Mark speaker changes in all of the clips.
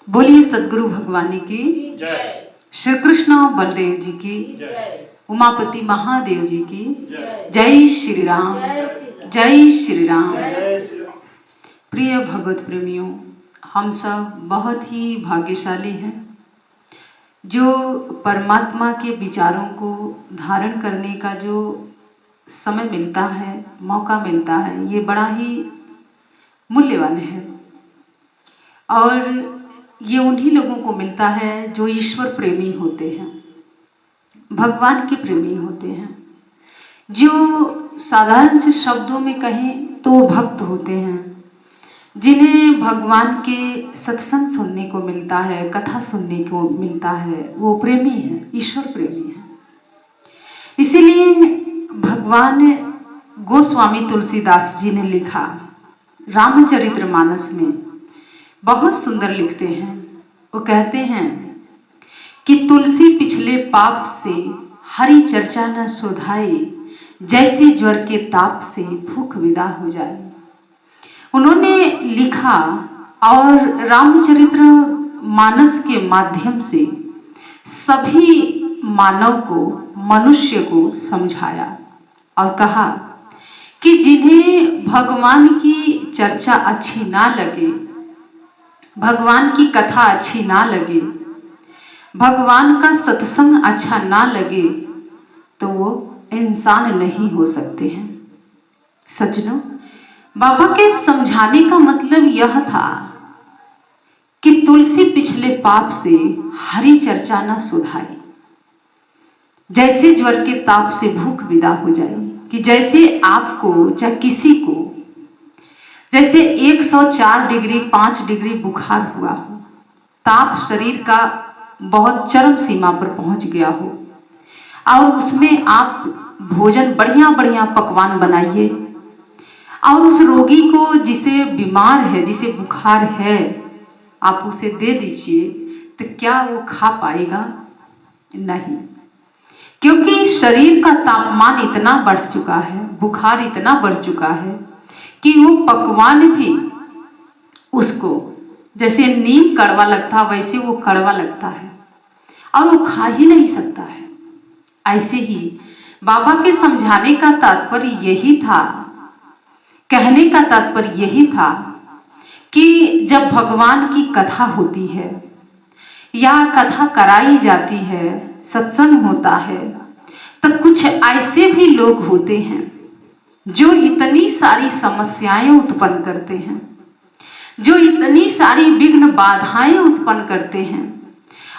Speaker 1: बोलिए सदगुरु भगवानी की
Speaker 2: जय।
Speaker 1: श्री कृष्ण बलदेव जी की
Speaker 2: जय।
Speaker 1: उमापति महादेव जी की
Speaker 2: जय।
Speaker 1: जय श्री राम। जय श्री राम।
Speaker 2: जय श्री राम।
Speaker 1: प्रिय भगवत प्रेमियों, हम सब बहुत ही भाग्यशाली हैं जो परमात्मा के विचारों को धारण करने का जो समय मिलता है, मौका मिलता है, ये बड़ा ही मूल्यवान है। और ये उन्हीं लोगों को मिलता है जो ईश्वर प्रेमी होते हैं, भगवान के प्रेमी होते हैं, जो साधारण से शब्दों में कहें तो भक्त होते हैं, जिन्हें भगवान के सत्संग सुनने को मिलता है, कथा सुनने को मिलता है, वो प्रेमी हैं, ईश्वर प्रेमी हैं। इसीलिए भगवान गोस्वामी तुलसीदास जी ने लिखा रामचरितमानस में, बहुत सुंदर लिखते हैं। वो कहते हैं कि तुलसी पिछले पाप से हरि चर्चा न सुधाई, जैसे ज्वर के ताप से भूख विदा हो जाए। उन्होंने लिखा और रामचरितमानस के माध्यम से सभी मानव को, मनुष्य को समझाया और कहा कि जिन्हें भगवान की चर्चा अच्छी ना लगे, भगवान की कथा अच्छी ना लगे, भगवान का सत्संग अच्छा ना लगे, तो वो इंसान नहीं हो सकते हैं। सज्जनों, बाबा के समझाने का मतलब यह था कि तुलसी पिछले पाप से हरि चर्चा न सुधाई, जैसे ज्वर के ताप से भूख विदा हो जाए। कि जैसे आपको चाहे किसी को जैसे 104 डिग्री 5 डिग्री बुखार हुआ हो, ताप शरीर का बहुत चरम सीमा पर पहुंच गया हो, और उसमें आप भोजन बढ़िया बढ़िया पकवान बनाइए और उस रोगी को, जिसे बीमार है, जिसे बुखार है, आप उसे दे दीजिए, तो क्या वो खा पाएगा? नहीं, क्योंकि शरीर का तापमान इतना बढ़ चुका है, बुखार इतना बढ़ चुका है कि वो पकवान भी उसको, जैसे नीम कड़वा लगता वैसे वो कड़वा लगता है और वो खा ही नहीं सकता है। ऐसे ही बाबा के समझाने का तात्पर्य यही था, कहने का तात्पर्य यही था कि जब भगवान की कथा होती है या कथा कराई जाती है, सत्संग होता है, तो कुछ ऐसे भी लोग होते हैं जो इतनी सारी समस्याएं उत्पन्न करते हैं, जो इतनी सारी विघ्न बाधाएं उत्पन्न करते हैं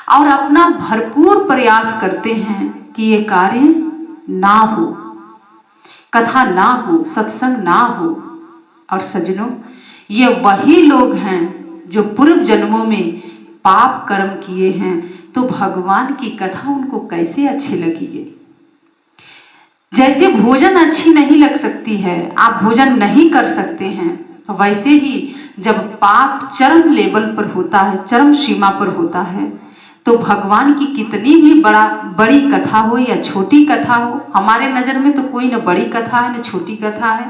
Speaker 1: और अपना भरपूर प्रयास करते हैं कि ये कार्य ना हो, कथा ना हो, सत्संग ना हो। और सज्जनों, ये वही लोग हैं जो पूर्व जन्मों में पाप कर्म किए हैं, तो भगवान की कथा उनको कैसे अच्छी लगेगी? जैसे भोजन अच्छी नहीं लग सकती है, आप भोजन नहीं कर सकते हैं, वैसे ही जब पाप चरम लेवल पर होता है, चरम सीमा पर होता है, तो भगवान की कितनी भी बड़ी कथा हो या छोटी कथा हो, हमारे नज़र में तो कोई न बड़ी कथा है न छोटी कथा है,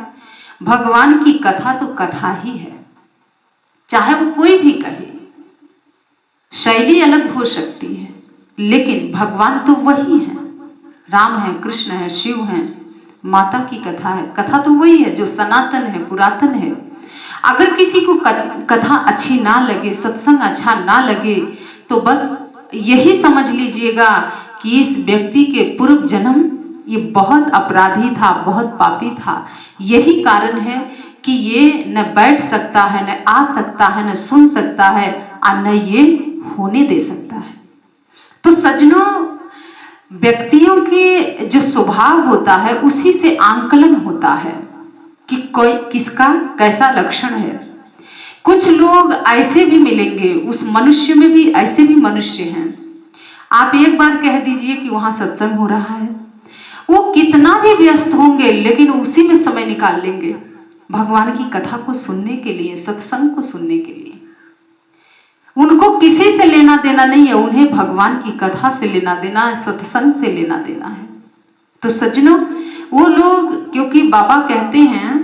Speaker 1: भगवान की कथा तो कथा ही है, चाहे वो कोई भी कहे। शैली अलग हो सकती है, लेकिन भगवान तो वही है, राम है, कृष्ण है, शिव है, माता की कथा है, कथा तो वही है जो सनातन है, पुरातन है। अगर किसी को कथा अच्छी ना लगे, सत्संग अच्छा ना लगे, तो बस यही समझ लीजिएगा कि इस व्यक्ति के पूर्व जन्म ये बहुत अपराधी था, बहुत पापी था। यही कारण है कि ये न बैठ सकता है, न आ सकता है, न सुन सकता है, और न ये होने दे सकता है। तो सज्जनों, व्यक्तियों के जो स्वभाव होता है उसी से आंकलन होता है कि कोई किसका कैसा लक्षण है। कुछ लोग ऐसे भी मिलेंगे, उस मनुष्य में भी ऐसे भी मनुष्य हैं, आप एक बार कह दीजिए कि वहां सत्संग हो रहा है, वो कितना भी व्यस्त होंगे लेकिन उसी में समय निकाल लेंगे भगवान की कथा को सुनने के लिए, सत्संग को सुनने के लिए। उनको किसी से लेना देना नहीं है, उन्हें भगवान की कथा से लेना देना है, सत्संग से लेना देना है। तो सज्जनों, वो लोग, क्योंकि बाबा कहते हैं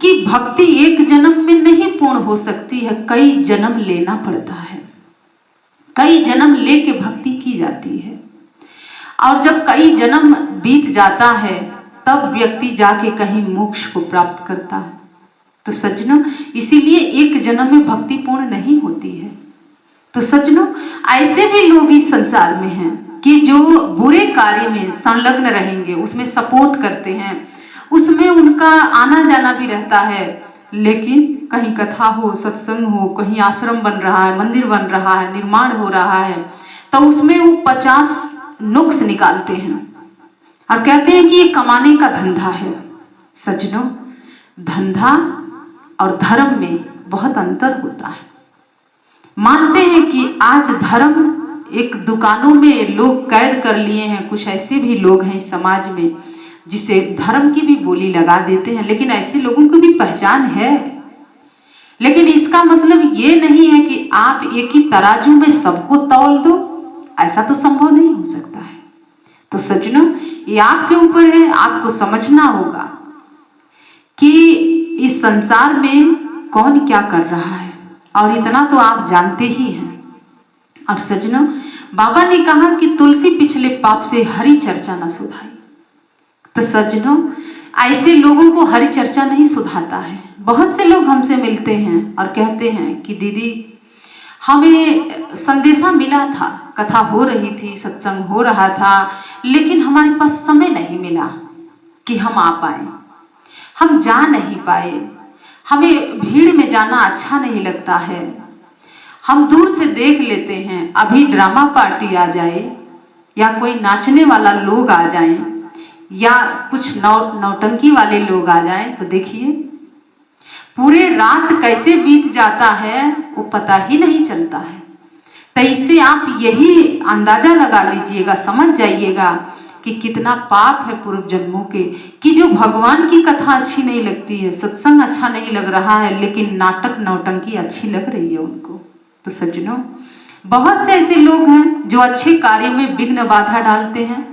Speaker 1: कि भक्ति एक जन्म में नहीं पूर्ण हो सकती है, कई जन्म लेना पड़ता है। कई जन्म लेके भक्ति की जाती है, और जब कई जन्म बीत जाता है तब व्यक्ति जाके कहीं मोक्ष को प्राप्त करता है। तो सज्जनों, इसीलिए एक जन्म में भक्ति पूर्ण नहीं होती है। तो सज्जनों, ऐसे भी लोग इस संसार में हैं कि जो बुरे कार्य में संलग्न रहेंगे, उसमें सपोर्ट करते हैं, उसमें उनका आना जाना भी रहता है, लेकिन कहीं कथा हो, सत्संग हो, कहीं आश्रम बन रहा है, मंदिर बन रहा है, निर्माण हो रहा है, तो उसमें वो 50 नुक्स निकालते हैं और कहते हैं कि ये कमाने का धंधा है। सज्जनों, धंधा और धर्म में बहुत अंतर होता है। मानते हैं कि आज धर्म एक दुकानों में लोग कैद कर लिए हैं, कुछ ऐसे भी लोग हैं इस समाज में जिसे धर्म की भी बोली लगा देते हैं, लेकिन ऐसे लोगों की भी पहचान है। लेकिन इसका मतलब ये नहीं है कि आप एक ही तराजू में सबको तौल दो, ऐसा तो संभव नहीं हो सकता है। तो सज्जनों, ये आपके ऊपर है, आपको समझना होगा कि इस संसार में कौन क्या कर रहा है, और इतना तो आप जानते ही हैं। और सज्जनों, बाबा ने कहा कि तुलसी पिछले पाप से हरि चर्चा न सुधाई। तो सज्जनों, ऐसे लोगों को हरि चर्चा नहीं सुधाता है। बहुत से लोग हमसे मिलते हैं और कहते हैं कि दीदी, हमें संदेशा मिला था, कथा हो रही थी, सत्संग हो रहा था, लेकिन हमारे पास समय नहीं मिला कि हम आ पाए, हम जा नहीं पाए, हमें भीड़ में जाना अच्छा नहीं लगता है, हम दूर से देख लेते हैं, अभी ड्रामा पार्टी आ जाए या कोई नाचने वाला लोग आ जाएं या कुछ नौटंकी वाले लोग आ जाएं, तो देखिए पूरे रात कैसे बीत जाता है वो पता ही नहीं चलता है। तो इससे आप यही अंदाजा लगा लीजिएगा, समझ जाइएगा कि कितना पाप है पूर्व जन्मों के, कि जो भगवान की कथा अच्छी नहीं लगती है, सत्संग अच्छा नहीं लग रहा है, लेकिन नाटक नौटंकी अच्छी लग रही है उनको। तो सज्जनों, बहुत से ऐसे लोग हैं जो अच्छे कार्य में विघ्न बाधा डालते हैं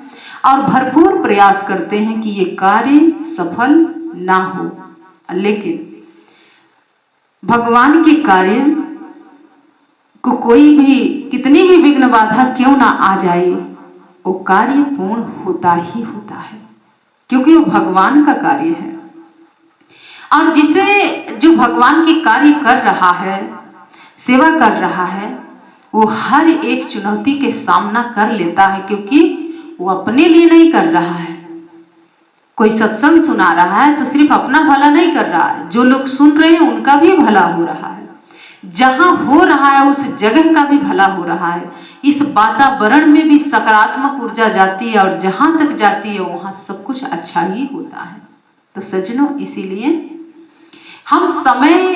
Speaker 1: और भरपूर प्रयास करते हैं कि ये कार्य सफल ना हो, लेकिन भगवान के कार्य को कोई भी कितनी भी विघ्न बाधा क्यों ना आ जाए, वो कार्य पूर्ण होता ही होता है, क्योंकि वो भगवान का कार्य है। और जिसे जो भगवान के कार्य कर रहा है, सेवा कर रहा है, वो हर एक चुनौती के सामना कर लेता है, क्योंकि वो अपने लिए नहीं कर रहा है। कोई सत्संग सुना रहा है तो सिर्फ अपना भला नहीं कर रहा है, जो लोग सुन रहे हैं उनका भी भला हो रहा है, जहां हो रहा है उस जगह का भी भला हो रहा है। इस वातावरण में भी सकारात्मक ऊर्जा जाती है और जहां तक जाती है वहां सब कुछ अच्छा ही होता है। तो सज्जनों, इसीलिए हम समय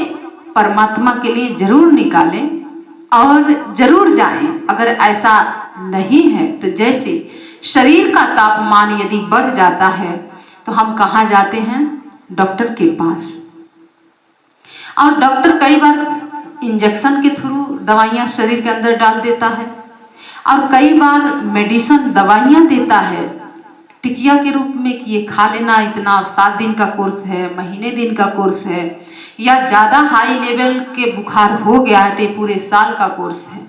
Speaker 1: परमात्मा के लिए जरूर निकालें और जरूर जाएं। अगर ऐसा नहीं है तो जैसे शरीर का तापमान यदि बढ़ जाता है तो हम कहाँ जाते हैं? डॉक्टर के पास। और डॉक्टर कई बार इंजेक्शन के थ्रू दवाइयाँ शरीर के अंदर डाल देता है और कई बार मेडिसिन दवाइयाँ देता है टिकिया के रूप में कि ये खा लेना, इतना 7 दिन का कोर्स है, महीने दिन का कोर्स है, या ज़्यादा हाई लेवल के बुखार हो गया है तो पूरे साल का कोर्स है।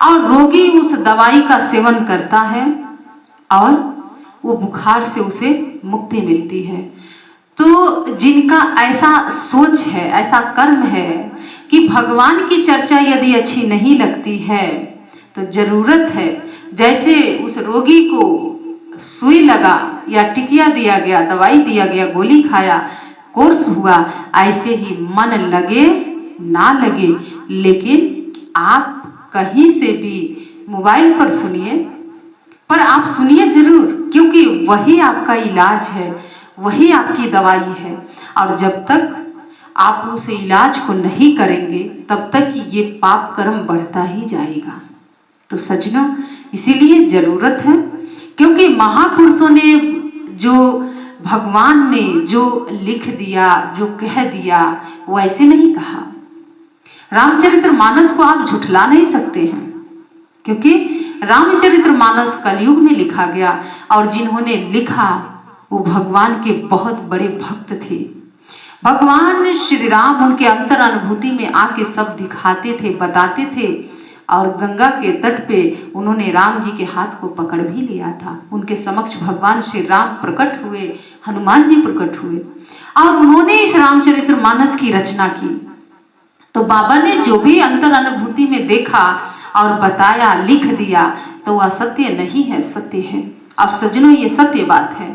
Speaker 1: और रोगी उस दवाई का सेवन करता है और वो बुखार से उसे मुक्ति मिलती है। तो जिनका ऐसा सोच है, ऐसा कर्म है कि भगवान की चर्चा यदि अच्छी नहीं लगती है तो जरूरत है, जैसे उस रोगी को सुई लगा या टिकिया दिया गया, दवाई दिया गया, गोली खाया, कोर्स हुआ, ऐसे ही मन लगे ना लगे, लेकिन आप कहीं से भी मोबाइल पर सुनिए, पर आप सुनिए जरूर, क्योंकि वही आपका इलाज है, वही आपकी दवाई है। और जब तक आप उस इलाज को नहीं करेंगे तब तक ये पाप कर्म बढ़ता ही जाएगा। तो सज्जनों, इसीलिए जरूरत है, क्योंकि महापुरुषों ने जो भगवान ने जो लिख दिया, जो कह दिया, वो ऐसे नहीं कहा। रामचरितमानस को आप झुठला नहीं सकते हैं, क्योंकि रामचरितमानस कलयुग में लिखा गया और जिन्होंने लिखा वो भगवान के बहुत बड़े भक्त थे। भगवान श्री राम उनके अंतर अनुभूति में आके सब दिखाते थे, बताते थे, और गंगा के तट पे उन्होंने राम जी के हाथ को पकड़ भी लिया था। उनके समक्ष भगवान श्री राम प्रकट हुए, हनुमान जी प्रकट हुए और उन्होंने इस रामचरितमानस की रचना की। तो बाबा ने जो भी अंतर अनुभूति में देखा और बताया, लिख दिया, तो वह सत्य नहीं है, सत्य है। अब सज्जनों, ये सत्य बात है।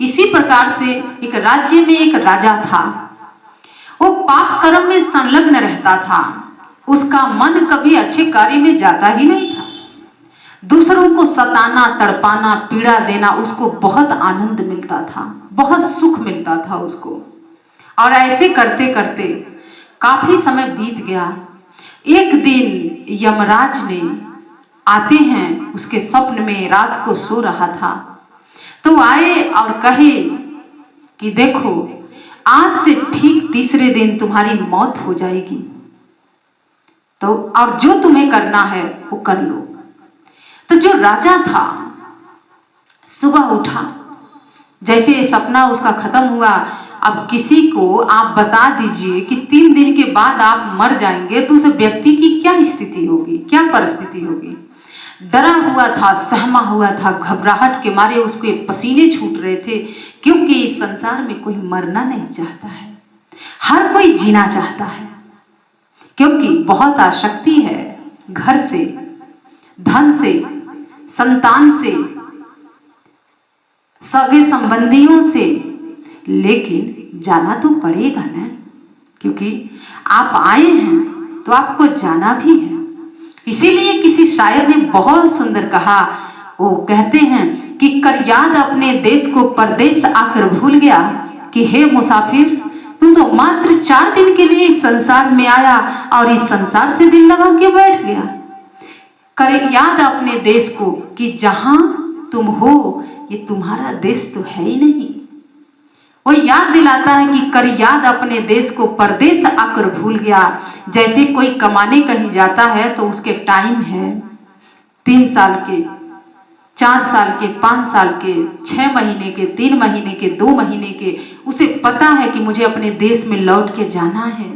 Speaker 1: इसी प्रकार से एक राज्य में एक राजा था। वो पाप कर्म में संलग्न रहता था। उसका मन कभी अच्छे कार्य में जाता ही नहीं था। दूसरों को सताना, तड़पाना, पीड़ा देना उसको बहुत आनंद मिलता था, बहुत सुख मिलता था उसको। और ऐसे करते करते काफी समय बीत गया। एक दिन यमराज ने आते हैं उसके स्वप्न में, रात को सो रहा था तो आए और कहे कि देखो, आज से ठीक तीसरे दिन तुम्हारी मौत हो जाएगी, तो और जो तुम्हें करना है वो कर लो। तो जो राजा था सुबह उठा, जैसे सपना उसका खत्म हुआ, अब किसी को आप बता दीजिए कि 3 दिन के बाद आप मर जाएंगे, तो उस व्यक्ति की क्या स्थिति होगी, क्या परिस्थिति होगी। डरा हुआ था, सहमा हुआ था, घबराहट के मारे उसके पसीने छूट रहे थे, क्योंकि इस संसार में कोई मरना नहीं चाहता है, हर कोई जीना चाहता है। क्योंकि बहुत आसक्ति है घर से, धन से, संतान से, सगे संबंधियों से, लेकिन जाना तो पड़ेगा ना, क्योंकि आप आए हैं तो आपको जाना भी है। इसीलिए किसी शायर ने बहुत सुंदर कहा, वो कहते हैं कि कर याद अपने देश को परदेश आकर भूल गया, कि हे मुसाफिर तू तो मात्र 4 दिन के लिए इस संसार में आया और इस संसार से दिल लगा के बैठ गया। कर याद अपने देश को कि जहां तुम हो ये तुम्हारा देश तो है ही नहीं। वो याद दिलाता है कि कर याद अपने देश को परदेश आकर भूल गया। जैसे कोई कमाने कहीं जाता है तो उसके टाइम है 3 साल के, 4 साल के, 5 साल के, 6 महीने के, 3 महीने के, 2 महीने के। उसे पता है कि मुझे अपने देश में लौट के जाना है,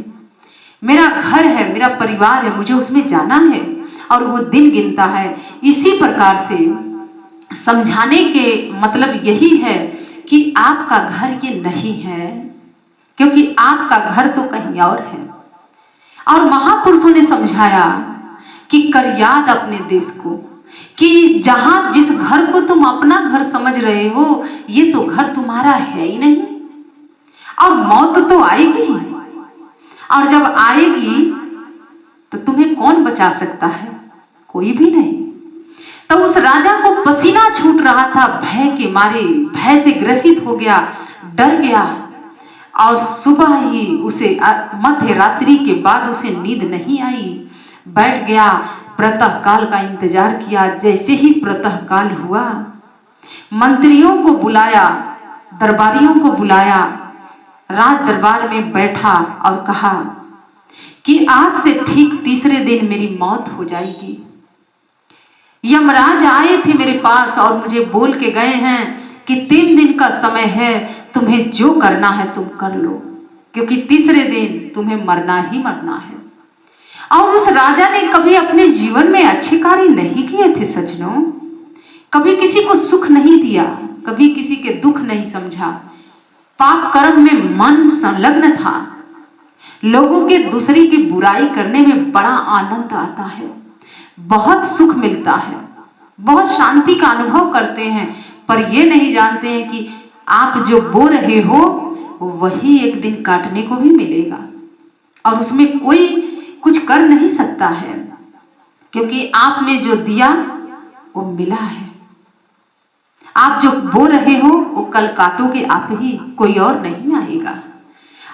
Speaker 1: मेरा घर है, मेरा परिवार है, मुझे उसमें जाना है, और वो दिन गिनता है। इसी प्रकार से समझाने के मतलब यही है कि आपका घर ये नहीं है, क्योंकि आपका घर तो कहीं और है। और महापुरुषों ने समझाया कि कर याद अपने देश को, कि जहां जिस घर को तुम अपना घर समझ रहे हो, ये तो घर तुम्हारा है ही नहीं, और मौत तो आएगी ही। और जब आएगी तो तुम्हें कौन बचा सकता है, कोई भी नहीं। तो उस राजा को पसीना छूट रहा था, भय के मारे, भय से ग्रसित हो गया, डर गया, और सुबह ही उसे मध्य रात्रि के बाद उसे नींद नहीं आई। बैठ गया, प्रातः काल का इंतजार किया। जैसे ही प्रातः काल हुआ, मंत्रियों को बुलाया, दरबारियों को बुलाया, राज दरबार में बैठा और कहा कि आज से ठीक तीसरे दिन मेरी मौत हो जाएगी। यमराज आए थे मेरे पास और मुझे बोल के गए हैं कि 3 दिन का समय है, तुम्हें जो करना है तुम कर लो, क्योंकि तीसरे दिन तुम्हें मरना ही मरना है। और उस राजा ने कभी अपने जीवन में अच्छे कार्य नहीं किए थे सज्जनों, कभी किसी को सुख नहीं दिया, कभी किसी के दुख नहीं समझा, पाप कर्म में मन संलग्न था। लोगों के दूसरे की बुराई करने में बड़ा आनंद आता है, बहुत सुख मिलता है, बहुत शांति का अनुभव करते हैं, पर ये नहीं जानते हैं कि आप जो बो रहे हो वही एक दिन काटने को भी मिलेगा, और उसमें कोई कुछ कर नहीं सकता है, क्योंकि आपने जो दिया वो मिला है। आप जो बो रहे हो वो कल काटोगे आप ही, कोई और नहीं आएगा।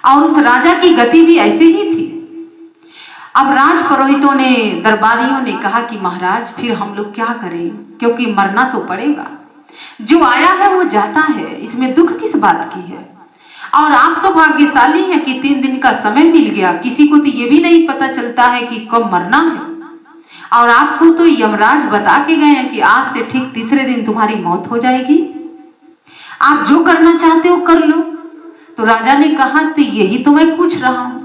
Speaker 1: और उस राजा की गति भी ऐसे ही थी। अब राज पुरोहितों ने, दरबारियों ने कहा कि महाराज फिर हम लोग क्या करें, क्योंकि मरना तो पड़ेगा, जो आया है वो जाता है, इसमें दुख किस बात की है। और आप तो भाग्यशाली हैं कि 3 दिन का समय मिल गया, किसी को तो ये भी नहीं पता चलता है कि कब मरना है, और आपको तो यमराज बता के गए हैं कि आज से ठीक तीसरे दिन तुम्हारी मौत हो जाएगी, आप जो करना चाहते हो कर लो। तो राजा ने कहा तो यही तो मैं पूछ रहा हूं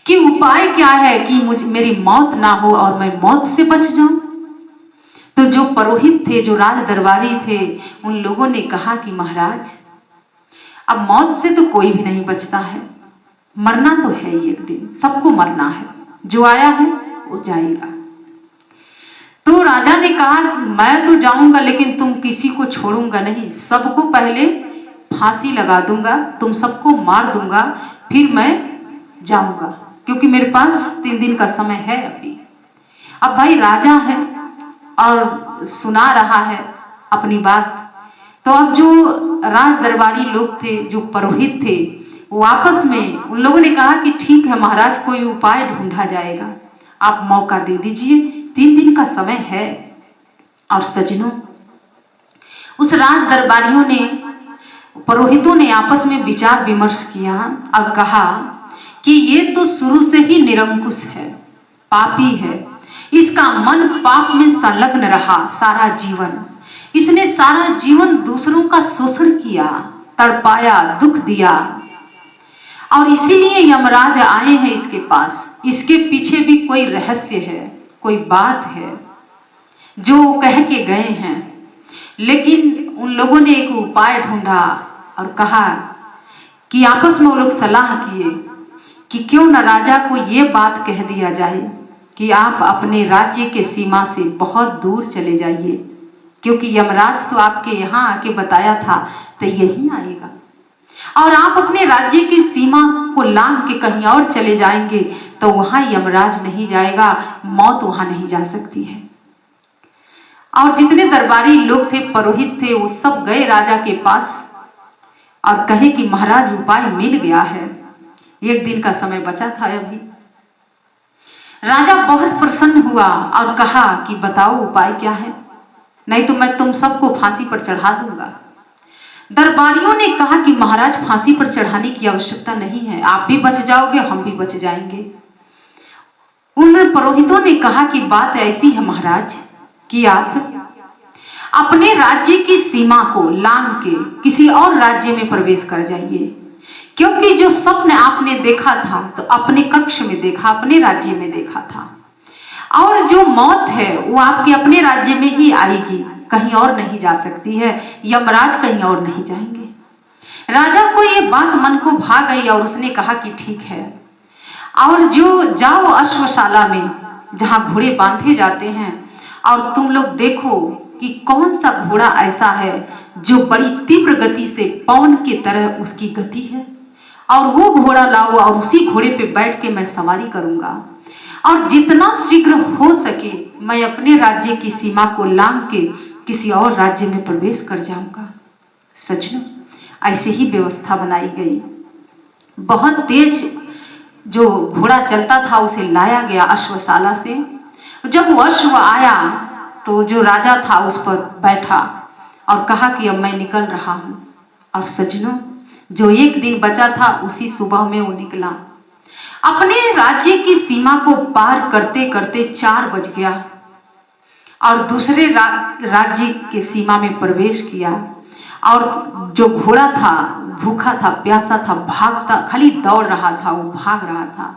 Speaker 1: कि उपाय क्या है कि मेरी मौत ना हो और मैं मौत से बच जाऊं। तो जो पुरोहित थे, जो राज दरबारी थे, उन लोगों ने कहा कि महाराज, अब मौत से तो कोई भी नहीं बचता है, मरना तो है ही, एक दिन सबको मरना है, जो आया है वो जाएगा। तो राजा ने कहा मैं तो जाऊंगा, लेकिन तुम किसी को छोड़ूंगा नहीं, सबको पहले फांसी लगा दूंगा, तुम सबको मार दूंगा, फिर मैं जाऊंगा, क्योंकि मेरे पास 3 दिन का समय है अभी। अब भाई राजा है और सुना रहा है अपनी बात। तो अब जो राज दरबारी लोग थे, जो पुरोहित थे, वो आपस में उन लोगों ने कहा कि ठीक है महाराज, कोई उपाय ढूंढा जाएगा, आप मौका दे दीजिए, 3 दिन का समय है। और सजनों, उस राज दरबारियों ने, पुरोहितों ने आपस में विचार विमर्श किया और कहा कि ये तो शुरू से ही निरंकुश है, पापी है, इसका मन पाप में संलग्न रहा सारा जीवन, इसने सारा जीवन दूसरों का शोषण किया, तड़पाया, दुख दिया, और इसीलिए यमराज आए हैं इसके पास। इसके पीछे भी कोई रहस्य है, कोई बात है जो कह के गए हैं। लेकिन उन लोगों ने एक उपाय ढूंढा और कहा कि आपस में वो लोग सलाह किए कि क्यों न राजा को ये बात कह दिया जाए कि आप अपने राज्य के सीमा से बहुत दूर चले जाइए, क्योंकि यमराज तो आपके यहाँ आके बताया था तो यही आएगा, और आप अपने राज्य की सीमा को लांघ के कहीं और चले जाएंगे तो वहां यमराज नहीं जाएगा, मौत वहां नहीं जा सकती है। और जितने दरबारी लोग थे, पुरोहित थे, वो सब गए राजा के पास और कहे कि महाराज उपाय मिल गया है, 1 दिन का समय बचा था अभी। राजा बहुत प्रसन्न हुआ और कहा कि बताओ उपाय क्या है, नहीं तो मैं तुम सबको फांसी पर चढ़ा दूंगा। दरबारियों ने कहा कि महाराज फांसी पर चढ़ाने की आवश्यकता नहीं है, आप भी बच जाओगे, हम भी बच जाएंगे। उन पुरोहितों ने कहा कि बात ऐसी है महाराज कि आप अपने राज्य की सीमा को लांघ के किसी और राज्य में प्रवेश कर जाइए, क्योंकि जो स्वप्न आपने देखा था तो अपने कक्ष में देखा, अपने राज्य में देखा था, और जो मौत है वो आपके अपने राज्य में ही आएगी, कहीं और नहीं जा सकती है, यमराज कहीं और नहीं जाएंगे। राजा को ये बात मन को भा गई और उसने कहा कि ठीक है, और जो जाओ अश्वशाला में जहां घोड़े बांधे जाते हैं, और तुम लोग देखो कि कौन सा घोड़ा ऐसा है जो बड़ी तीव्र गति से पवन की तरह उसकी गति है, और वो घोड़ा लाओ और उसी घोड़े पे बैठ के मैं सवारी करूंगा, और जितना शीघ्र हो सके मैं अपने राज्य की सीमा को लांघ के किसी और राज्य में प्रवेश कर जाऊंगा। सचमुच ऐसे ही व्यवस्था बनाई गई। बहुत तेज जो घोड़ा चलता था उसे लाया गया अश्वशाला से। जब वो अश्व आया तो जो राजा था उस पर बैठा और कहा कि अब मैं निकल रहा हूं। और सजनों, जो 1 दिन बचा था उसी सुबह में वो निकला। अपने राज्य की सीमा को पार करते करते 4 बज गया और दूसरे राज्य के सीमा में प्रवेश किया। और जो घोड़ा था भूखा था, प्यासा था, भागता, खाली दौड़ रहा था, वो भाग रहा था।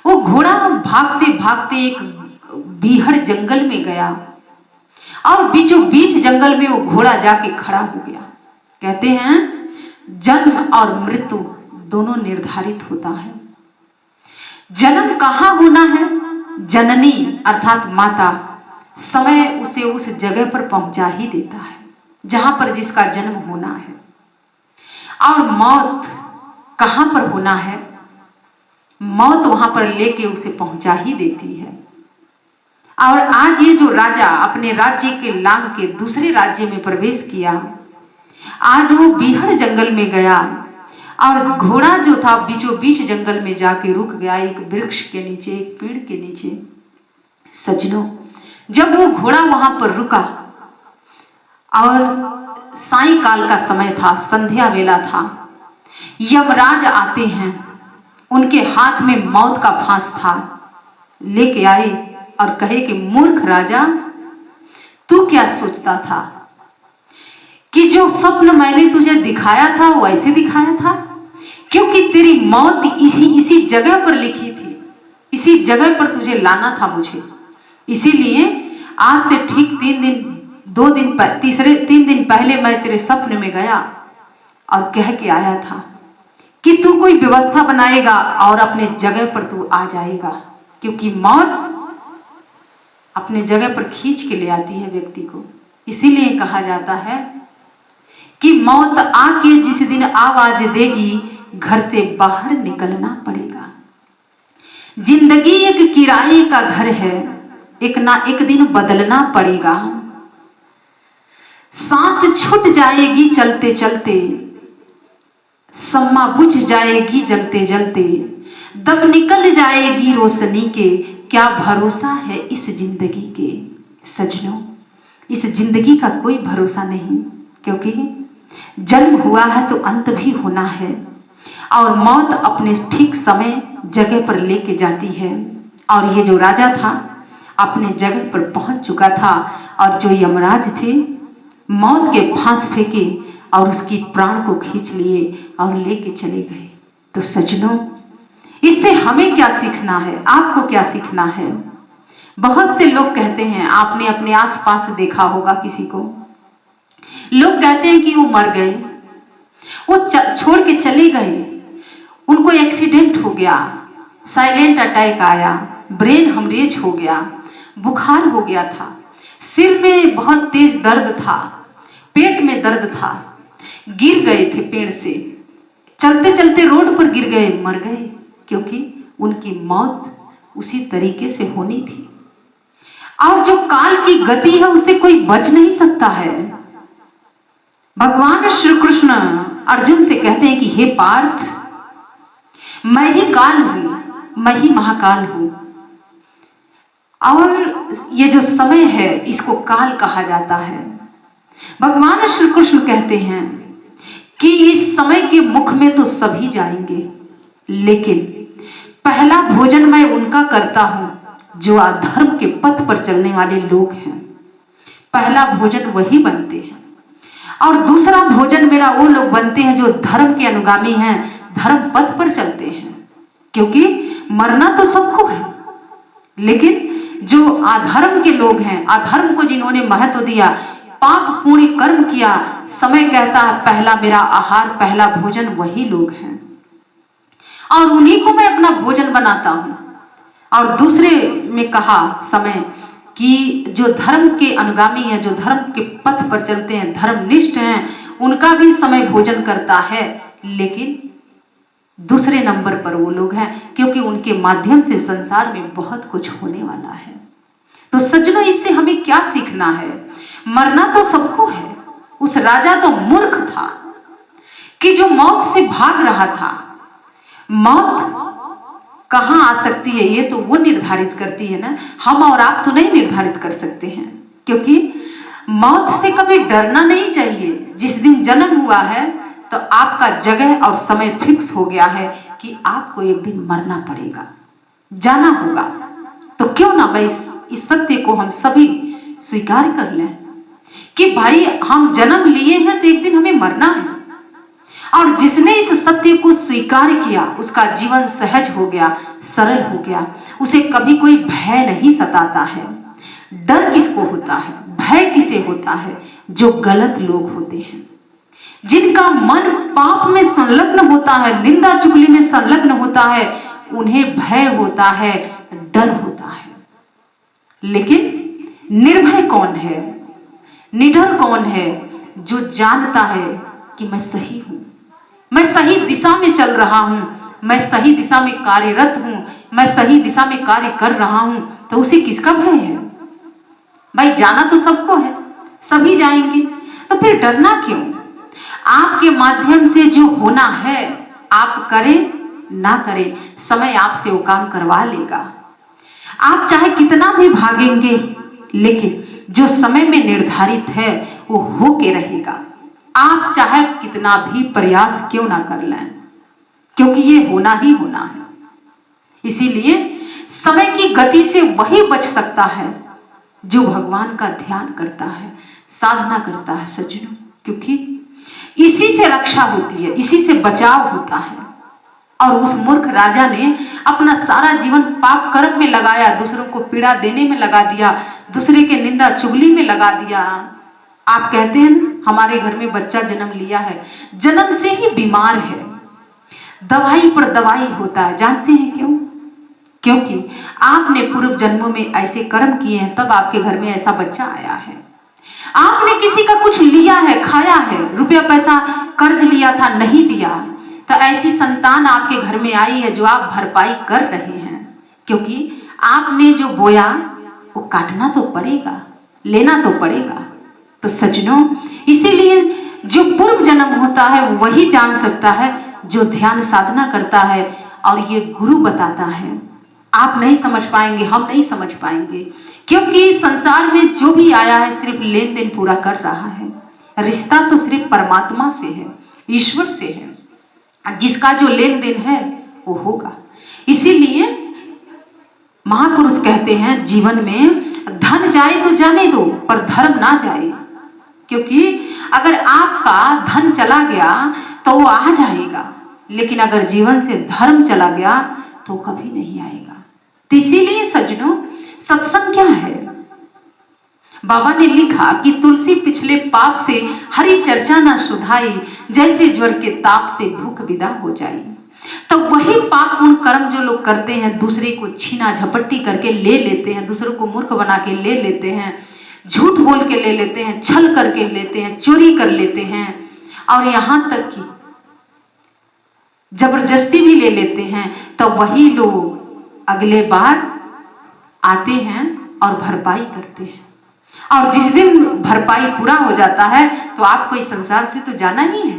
Speaker 1: वो घोड़ा भागते भागते एक बीहड़ जंगल में गया और बीचों बीच जंगल में वो घोड़ा जाके खड़ा हो गया। कहते हैं जन्म और मृत्यु दोनों निर्धारित होता है। जन्म कहाँ होना है? जननी अर्थात माता समय उसे उस जगह पर पहुंचा ही देता है जहां पर जिसका जन्म होना है। और मौत कहां पर होना है? मौत वहां पर लेके उसे पहुंचा ही देती है। और आज ये जो राजा अपने राज्य के लांघ के दूसरे राज्य में प्रवेश किया, आज वो बीहड़ जंगल में गया और घोड़ा जो था बीचों बीच जंगल में जाके रुक गया, एक वृक्ष के नीचे, एक पेड़ के नीचे। सजनों, जब वो घोड़ा वहां पर रुका और सायंकाल का समय था, संध्या वेला था, यमराज आते हैं, उनके हाथ में मौत का फांस था, लेके आए और कहे कि मूर्ख राजा, तू क्या सोचता था कि जो स्वप्न मैंने तुझे दिखाया था वो ऐसे दिखाया था? क्योंकि तेरी मौत इसी जगह पर लिखी थी, इसी जगह पर तुझे लाना था मुझे। इसीलिए आज से ठीक 3 दिन पहले मैं तेरे सपने में गया और कह के आया था कि तू कोई व्यवस्था बनाएगा और अपने जगह पर तू आ जाएगा, क्योंकि मौत अपने जगह पर खींच के ले आती है व्यक्ति को। इसीलिए कहा जाता है कि मौत आके जिस दिन आवाज देगी घर से बाहर निकलना पड़ेगा। जिंदगी एक किराए का घर है, एक ना एक दिन बदलना पड़ेगा। सांस छूट जाएगी चलते चलते, सम्मा बुझ जाएगी जलते जलते, दब निकल जाएगी रोशनी के, क्या भरोसा है इस जिंदगी के। सजनों, इस जिंदगी का कोई भरोसा नहीं, क्योंकि जन्म हुआ है तो अंत भी होना है और मौत अपने ठीक समय जगह पर लेके जाती है। और ये जो राजा था अपने जगह पर पहुंच चुका था और जो यमराज थे मौत के फांस फेंके और उसकी प्राण को खींच लिए और लेके चले गए। तो सजनों, इससे हमें क्या सीखना है, आपको क्या सीखना है। बहुत से लोग कहते हैं, आपने अपने आसपास देखा होगा किसी को, लोग कहते हैं कि वो मर गए, वो छोड़ के चले गए, उनको एक्सीडेंट हो गया, साइलेंट अटैक आया, ब्रेन हेमरेज हो गया, बुखार हो गया था, सिर में बहुत तेज दर्द था, पेट में दर्द था, गिर गए थे पेड़ से, चलते चलते रोड पर गिर गए, मर गए, क्योंकि उनकी मौत उसी तरीके से होनी थी। और जो काल की गति है उससे कोई बच नहीं सकता है। भगवान श्री कृष्ण अर्जुन से कहते हैं कि हे पार्थ, मैं ही काल हूं, मैं ही महाकाल हूं, और ये जो समय है इसको काल कहा जाता है। भगवान श्री कृष्ण कहते हैं कि इस समय के मुख में तो सभी जाएंगे, लेकिन पहला भोजन मैं उनका करता हूं जो अधर्म के पथ पर चलने वाले लोग हैं। पहला भोजन वही बनते हैं और दूसरा भोजन मेरा वो लोग बनते हैं जो धर्म के अनुगामी हैं, धर्म पथ पर चलते हैं। क्योंकि मरना तो सबको है, लेकिन जो अधर्म के लोग हैं, अधर्म को जिन्होंने महत्व दिया, पाप पुण्य कर्म किया, समय कहता है पहला मेरा आहार, पहला भोजन वही लोग हैं और उन्हीं को मैं अपना भोजन बनाता हूं। और दूसरे में कहा समय कि जो धर्म के अनुगामी हैं, जो धर्म के पथ पर चलते हैं, धर्मनिष्ठ हैं, उनका भी समय भोजन करता है, लेकिन दूसरे नंबर पर वो लोग हैं क्योंकि उनके माध्यम से संसार में बहुत कुछ होने वाला है। तो सज्जनों, इससे हमें क्या सीखना है। मरना तो सबको है। उस राजा तो मूर्ख था कि जो मौत से भाग रहा था। मौत कहां आ सकती है ये तो वो निर्धारित करती है ना, हम और आप तो नहीं निर्धारित कर सकते हैं। क्योंकि मौत से कभी डरना नहीं चाहिए। जिस दिन जन्म हुआ है तो आपका जगह और समय फिक्स हो गया है कि आपको एक दिन मरना पड़ेगा, जाना होगा। तो क्यों ना मैं इस सत्य को हम सभी स्वीकार कर लें कि भाई हम जन्म लिए हैं तो एक दिन हमें मरना है। और जिसने इस सत्य को स्वीकार किया उसका जीवन सहज हो गया, सरल हो गया, उसे कभी कोई भय नहीं सताता है। डर किसको होता है, भय किसे होता है? जो गलत लोग होते हैं, जिनका मन पाप में संलग्न होता है, निंदा चुगली में संलग्न होता है, उन्हें भय होता है, डर होता है। लेकिन निर्भय कौन है, निडर कौन है? जो जानता है कि मैं सही हूं, मैं सही दिशा में चल रहा हूं, मैं सही दिशा में कार्यरत हूं, मैं सही दिशा में कार्य कर रहा हूं, तो उसे किसका भय है? भाई जाना तो सबको है, सभी जाएंगे, तो फिर डरना क्यों? आपके माध्यम से जो होना है आप करें ना करें, समय आपसे वो काम करवा लेगा। आप चाहे कितना भी भागेंगे, लेकिन जो समय में निर्धारित है वो होके रहेगा। आप चाहे कितना भी प्रयास क्यों ना कर लें, क्योंकि ये होना ही होना है। इसीलिए समय की गति से वही बच सकता है जो भगवान का ध्यान करता है, साधना करता है सज्जनों, क्योंकि इसी से रक्षा होती है, इसी से बचाव होता है। और उस मूर्ख राजा ने अपना सारा जीवन पाप कर्म में लगाया, दूसरों को पीड़ा देने में लगा दिया, दूसरे के निंदा चुगली में लगा दिया। आप कहते हैं हमारे घर में बच्चा जन्म लिया है, जन्म से ही बीमार है, दवाई पर दवाई होता है। जानते हैं क्यों? क्योंकि आपने पूर्व जन्मों में ऐसे कर्म किए हैं, तब आपके घर में ऐसा बच्चा आया है। आपने किसी का कुछ लिया है, खाया है, रुपया पैसा कर्ज लिया था, नहीं दिया, तो ऐसी संतान आपके घर में आई है जो आप भरपाई कर रहे हैं। क्योंकि आपने जो बोया वो काटना तो पड़ेगा, लेना तो पड़ेगा। तो सज्जनों, इसीलिए जो पूर्व जन्म होता है वही जान सकता है, जो ध्यान साधना करता है, और ये गुरु बताता है। आप नहीं समझ पाएंगे, हम नहीं समझ पाएंगे, क्योंकि संसार में जो भी आया है सिर्फ लेन देन पूरा कर रहा है। रिश्ता तो सिर्फ परमात्मा से है, ईश्वर से है। जिसका जो लेन देन है वो होगा। इसीलिए महापुरुष कहते हैं जीवन में धन जाए तो जाने दो, पर धर्म ना जाए। क्योंकि अगर आपका धन चला गया तो वो आ जाएगा, लेकिन अगर जीवन से धर्म चला गया तो कभी नहीं आएगा। तो इसीलिए सज्जनों, सत्संग क्या है? बाबा ने लिखा कि तुलसी पिछले पाप से हरि चर्चा न सुधाई, जैसे ज्वर के ताप से भूख विदा हो जाई। तो वही पाप उन कर्म जो लोग करते हैं, दूसरे को छीना झपट्टी करके ले लेते हैं, दूसरों को मूर्ख बना के ले लेते हैं, झूठ बोल के ले लेते हैं, छल करके लेते हैं, चोरी कर लेते हैं, और यहाँ तक कि जबरदस्ती भी ले लेते हैं, तो वही लोग अगले बार आते हैं और भरपाई करते हैं। और जिस दिन भरपाई पूरा हो जाता है तो आपको इस संसार से तो जाना ही है।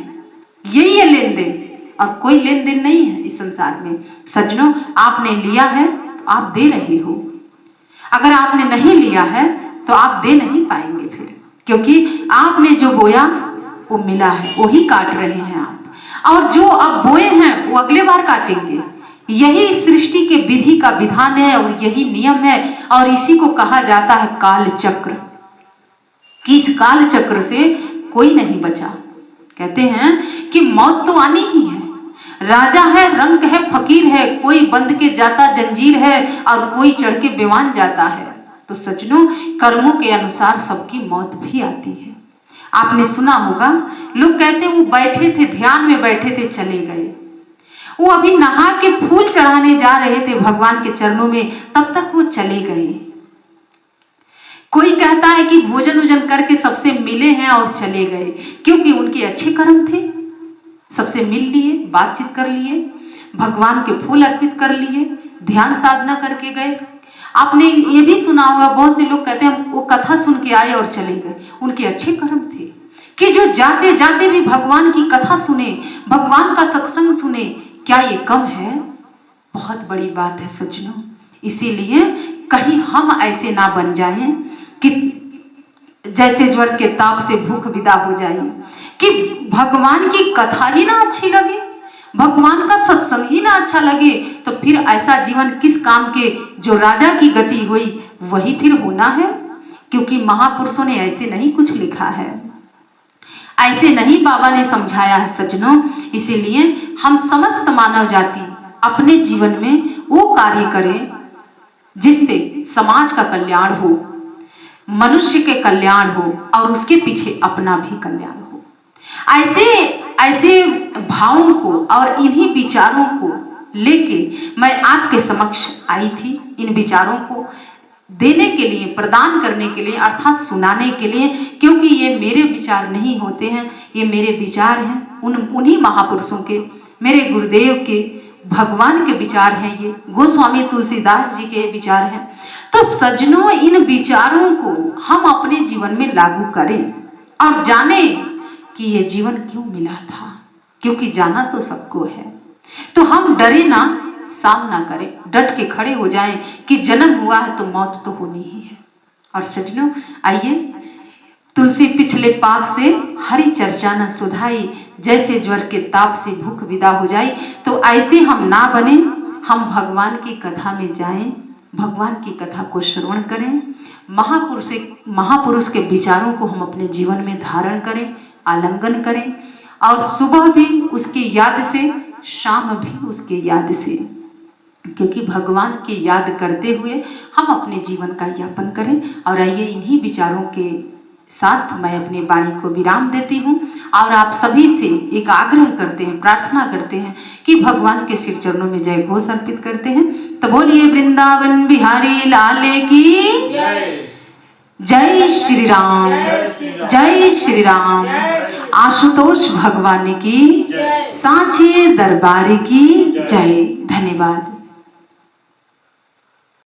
Speaker 1: यही है लेन देन, और कोई लेन देन नहीं है इस संसार में। सज्जनों, आपने लिया है तो आप दे रहे हो, अगर आपने नहीं लिया है तो आप दे नहीं पाएंगे फिर, क्योंकि आपने जो बोया वो मिला है, वही काट रहे हैं आप, और जो अब बोए हैं वो अगले बार काटेंगे। यही सृष्टि के विधि का विधान है और यही नियम है, और इसी को कहा जाता है काल चक्र। कि इस काल चक्र से कोई नहीं बचा। कहते हैं कि मौत तो आनी ही है, राजा है, रंक है, फकीर है, कोई बंध के जाता जंजीर है और कोई चढ़ के बेवान जाता है। तो सज्जनों, कर्मों के अनुसार सबकी मौत भी आती है। आपने सुना होगा, लोग कहते हैं वो बैठे थे, ध्यान में बैठे थे, चले गए। वो अभी नहा के फूल चढ़ाने जा रहे थे भगवान के चरणों में, तब तक वो चले गए। कोई कहता है कि भोजन उजन करके सबसे मिले हैं और चले गए, क्योंकि उनके अच्छे कर्म थे, सबसे मिल लिए, बातचीत कर लिए, भगवान के फूल अर्पित कर लिए, ध्यान साधना करके गए। आपने ये भी सुना होगा, बहुत से लोग कहते हैं वो कथा सुन के आए और चले गए, उनके अच्छे कर्म थे कि जो जाते जाते भी भगवान की कथा सुने, भगवान का सत्संग सुने। क्या ये कम है? बहुत बड़ी बात है सज्जनों। इसीलिए कहीं हम ऐसे ना बन जाएं कि जैसे ज्वर के ताप से भूख विदा हो जाए, कि भगवान की कथा ही ना अच्छी लगे, भगवान का सत्संग ही ना अच्छा लगे, तो फिर ऐसा जीवन किस काम के? जो राजा की गति हुई वही फिर होना है, क्योंकि महापुरुषों ने ऐसे नहीं कुछ लिखा है, ऐसे नहीं बाबा ने समझाया है सज्जनों। इसीलिए हम समस्त मानव जाति अपने जीवन में वो कार्य करें जिससे समाज का कल्याण हो, मनुष्य के कल्याण हो, और उसके पीछे अपना भी कल्याण हो। ऐसे भावों को और इन्हीं विचारों को लेके मैं आपके समक्ष आई थी, इन विचारों को देने के लिए, प्रदान करने के लिए, अर्थात सुनाने के लिए, क्योंकि ये मेरे विचार नहीं होते हैं, ये मेरे विचार हैं उन्हीं महापुरुषों के, मेरे गुरुदेव के, भगवान के विचार हैं, ये गोस्वामी तुलसीदास जी के विचार हैं। तो सज्जनों, इन विचारों को हम अपने जीवन में लागू करें और जानें कि ये जीवन क्यों मिला था, क्योंकि जाना तो सबको है। तो हम डरे ना, सामना करें, डट के खड़े हो जाएं कि जन्म हुआ है तो मौत तो होनी ही है। और सज्जनों, आइए, तुलसी पिछले पाप से हरि चर्चा न सुधाई, जैसे ज्वर के ताप से भूख विदा हो जाए। तो ऐसे हम ना बने, हम भगवान की कथा में जाएं, भगवान की कथा को श्रवण करें, महापुरुष के विचारों को हम अपने जीवन में धारण करें, आलिंगन करें, और सुबह भी उसकी याद से शाम भी उसके याद से, क्योंकि भगवान की याद करते हुए हम अपने जीवन का यापन करें। और आइए इन्हीं विचारों के साथ मैं अपनी वाणी को विराम देती हूँ और आप सभी से एक आग्रह करते हैं, प्रार्थना करते हैं कि भगवान के सिर चरणों में जय घोष अर्पित करते हैं। तो बोलिए वृंदावन बिहारी लाल की जय श्री राम, जय श्री राम। आशुतोष भगवान की, सांचे दरबार की जय। धन्यवाद।